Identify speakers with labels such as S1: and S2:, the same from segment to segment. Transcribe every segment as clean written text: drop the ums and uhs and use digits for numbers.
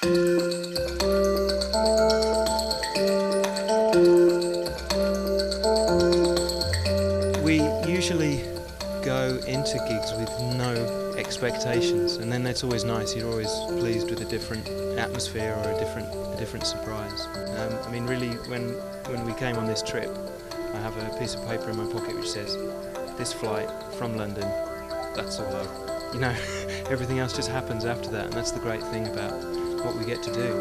S1: We usually go into gigs with no expectations, and then it's always nice. You're always pleased with a different atmosphere or a different surprise. I mean, really, when we came on this trip, I have a piece of paper in my pocket which says, "This flight from London, that's all over." You know, everything else just happens after that, and that's the great thing about what we get to do.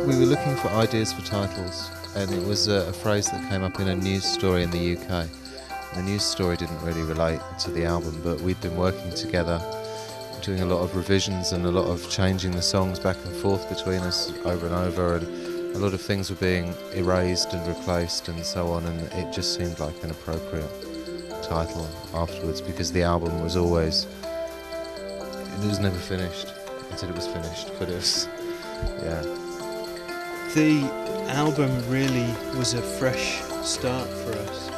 S2: We were looking for ideas for titles, and it was a phrase that came up in a news story in the UK. The news story didn't really relate to the album, but we'd been working together, doing a lot of revisions and a lot of changing the songs back and forth between us over and over, and a lot of things were being erased and replaced and so on, and it just seemed like an appropriate title afterwards, because the album was always, it was never finished. I said it was finished, but it was, yeah.
S1: The album really was a fresh start for us.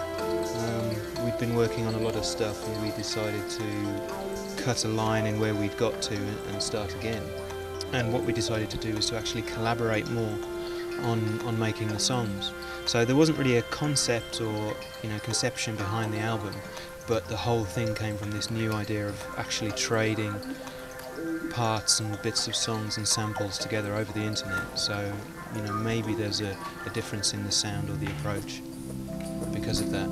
S1: We'd been working on a lot of stuff, and we decided to cut a line in where we'd got to and start again. And what we decided to do was to actually collaborate more on making the songs. So there wasn't really a concept or conception behind the album, but the whole thing came from this new idea of actually trading parts and bits of songs and samples together over the internet. So maybe there's a difference in the sound or the approach because of that.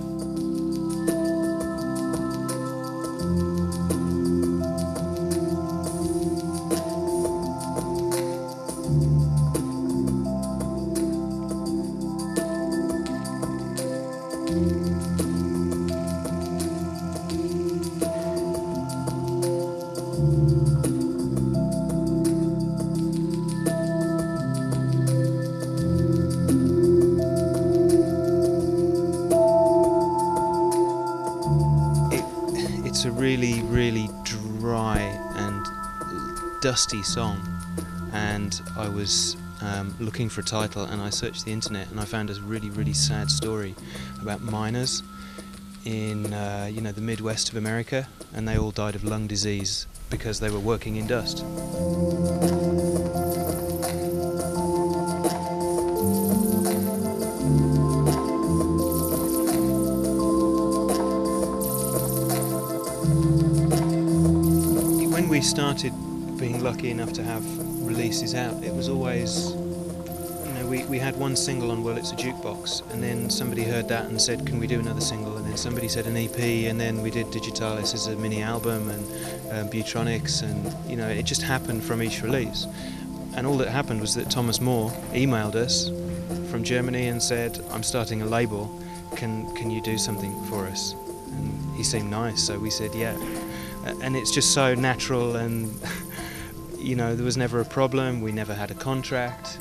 S1: It's a really dry and dusty song, and I was looking for a title, and I searched the internet and I found a really sad story about miners in the Midwest of America, and they all died of lung disease because they were working in dust. When we started being lucky enough to have releases out, it was always, we had one single on Well It's a Jukebox, and then somebody heard that and said, can we do another single? And then somebody said an EP, and then we did Digitalis as a mini album, and Butronics, and it just happened from each release. And all that happened was that Thomas Moore emailed us from Germany and said, I'm starting a label, can you do something for us? And he seemed nice, so we said yeah. And it's just so natural, and there was never a problem, we never had a contract.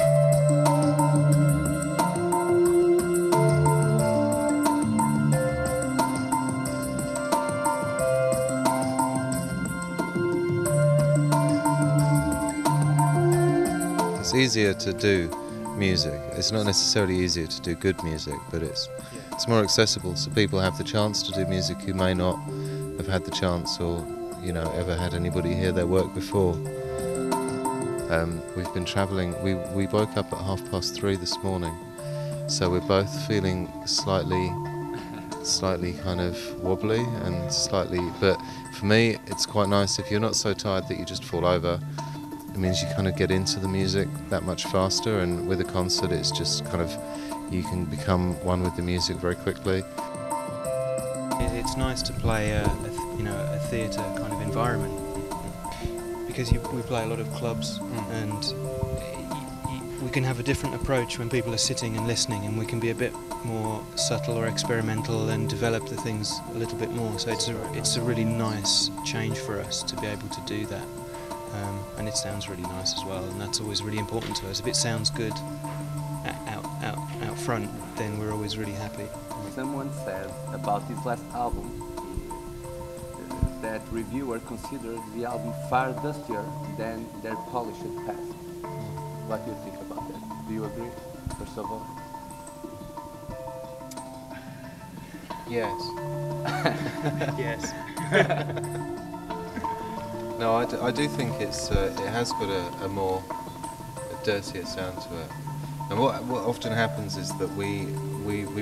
S2: It's easier to do music. It's not necessarily easier to do good music, but it's more accessible, so people have the chance to do music who may not have had the chance or ever had anybody hear their work before. We've been travelling. We woke up at 3:30 this morning, so we're both feeling slightly slightly kind of wobbly and slightly, but for me it's quite nice if you're not so tired that you just fall over. It means you kind of get into the music that much faster, and with a concert it's just kind of, you can become one with the music very quickly.
S1: It's nice to play a theatre kind of environment, because we play a lot of clubs, and we can have a different approach when people are sitting and listening, and we can be a bit more subtle or experimental and develop the things a little bit more. So it's a really nice change for us to be able to do that, and it sounds really nice as well, and that's always really important to us. If it sounds good out front, then we're always really happy.
S3: Someone said about this last album that reviewer considered the album far dustier than their polished past. What do you think about that? Do you agree, first of all?
S2: Yes.
S1: Yes.
S2: No, I do think it has got a dirtier sound to it. And what often happens is that we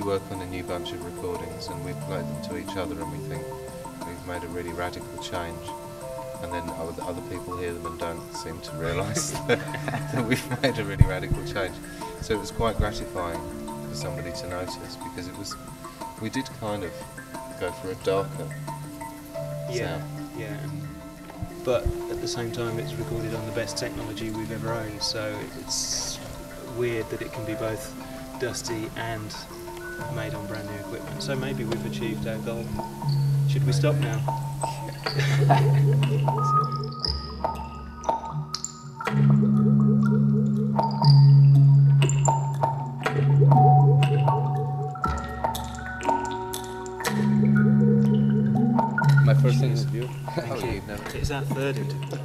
S2: work on a new bunch of recordings, and we play them to each other, and we think we've made a really radical change, and then other people hear them and don't seem to realise that we've made a really radical change. So it was quite gratifying for somebody to notice, because we did kind of go for a darker sound.
S1: Yeah. But at the same time, it's recorded on the best technology we've ever owned, so it's weird that it can be both dusty and made on brand new equipment. So maybe we've achieved our goal. Should we stop now?
S3: My first interview.
S1: Thank you. It's our third interview.